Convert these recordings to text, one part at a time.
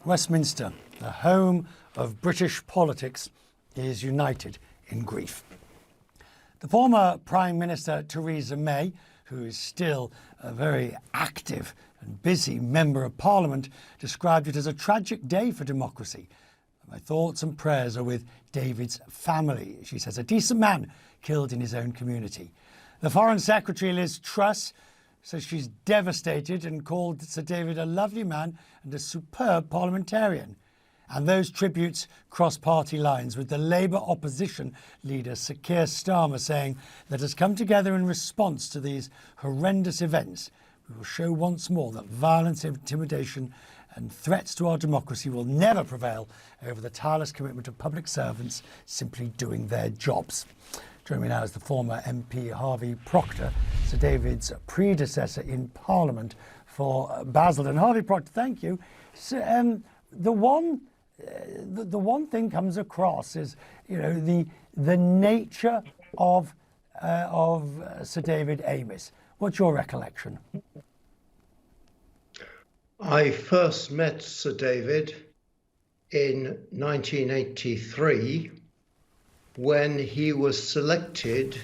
Westminster, the home of British politics, is united in grief. The former Prime Minister Theresa May, who is still a very active and busy Member of Parliament, described it as a tragic day for democracy. My thoughts and prayers are with David's family, she says, a decent man killed in his own community. The Foreign Secretary, Liz Truss, says she's devastated and called Sir David a lovely man and a superb parliamentarian. And those tributes cross party lines, with the Labour opposition leader Sir Keir Starmer saying, "Let us come together in response to these horrendous events. We will show once more that violence, intimidation and threats to our democracy will never prevail over the tireless commitment of public servants simply doing their jobs." Joining me now is the former MP Harvey Proctor, Sir David's predecessor in Parliament for Basildon. Harvey Proctor, thank you. So, the one thing comes across is, the nature of Sir David Amess. What's your recollection? I first met Sir David in 1983 when he was selected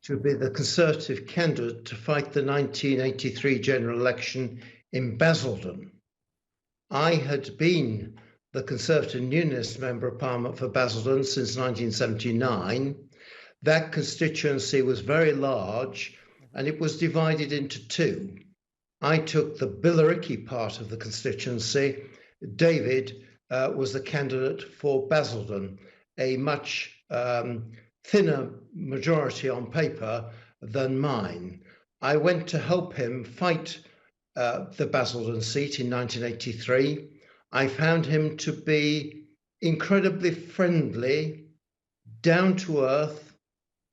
to be the Conservative candidate to fight the 1983 general election in Basildon. I had been the Conservative and Unionist Member of Parliament for Basildon since 1979. That constituency was very large and it was divided into two. I took the Billericay part of the constituency. David was the candidate for Basildon, a much thinner majority on paper than mine. I went to help him fight the Basildon seat in 1983. I found him to be incredibly friendly, down to earth,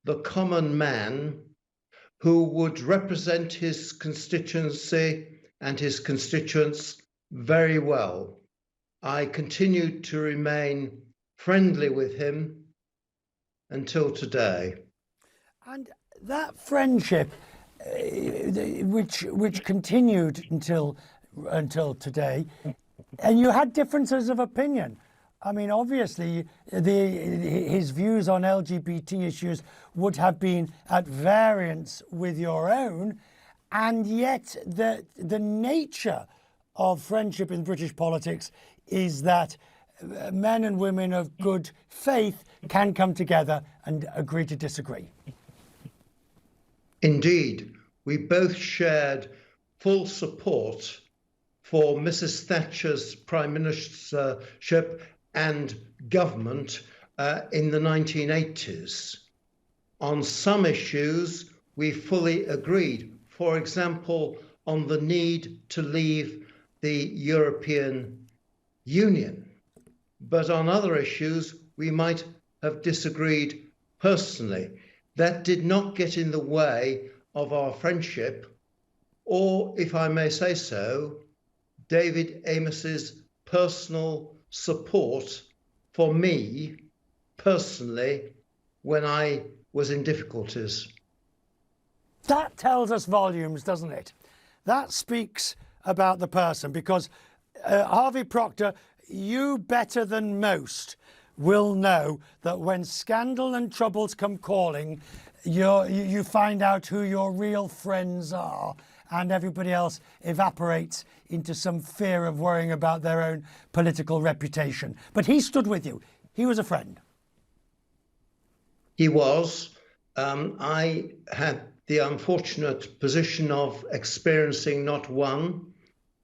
the common man who would represent his constituency and his constituents very well. I continued to remain friendly with him until today. And that friendship, which continued until today, and you had differences of opinion. I mean, obviously, his views on LGBT issues would have been at variance with your own, and yet the nature of friendship in British politics is that men and women of good faith can come together and agree to disagree. Indeed, we both shared full support for Mrs. Thatcher's prime ministership and government in the 1980s. On some issues, we fully agreed. For example, on the need to leave the European Union. But on other issues, we might have disagreed personally. That did not get in the way of our friendship, or, if I may say so, David Amess's personal support for me personally when I was in difficulties. That tells us volumes, doesn't it? That speaks about the person, because Harvey Proctor, you better than most will know that when scandal and troubles come calling, you find out who your real friends are, and everybody else evaporates into some fear of worrying about their own political reputation. But he stood with you. He was a friend. He was. I had the unfortunate position of experiencing not one,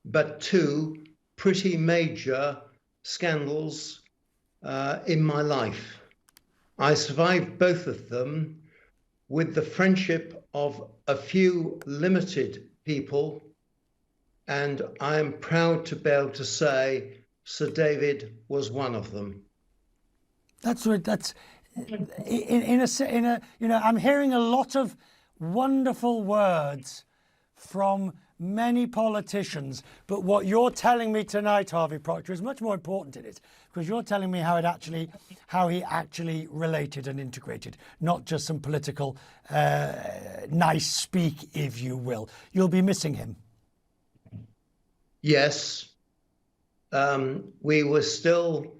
but two pretty major scandals in my life. I survived both of them with the friendship of a few limited people, and I am proud to be able to say Sir David was one of them. That's right. That's in a I'm hearing a lot of wonderful words from many politicians, but what you're telling me tonight, Harvey Proctor, is much more important in it, because you're telling me how he actually related and integrated, not just some political nice speak, if you will. You'll be missing him. Yes, we were still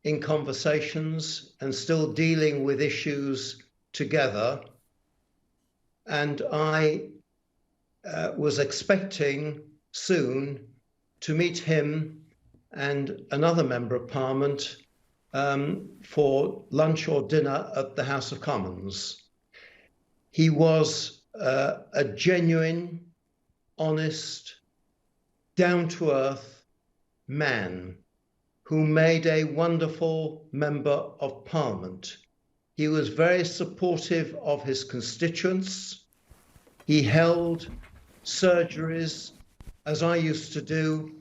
in conversations and still dealing with issues together. And I was expecting soon to meet him and another member of Parliament for lunch or dinner at the House of Commons. He was a genuine, honest, down-to-earth man who made a wonderful member of Parliament. He was very supportive of his constituents. He held surgeries, as I used to do,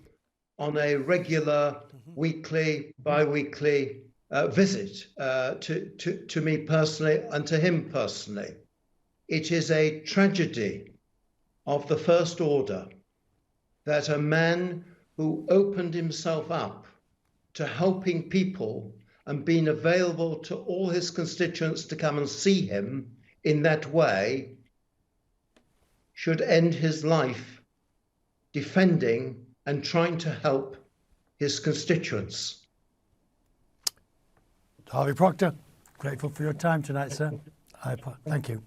on a regular weekly, bi-weekly visit to me personally and to him personally. It is a tragedy of the first order that a man who opened himself up to helping people and being available to all his constituents to come and see him in that way should end his life defending and trying to help his constituents. Harvey Proctor, grateful for your time tonight, sir. Thank you.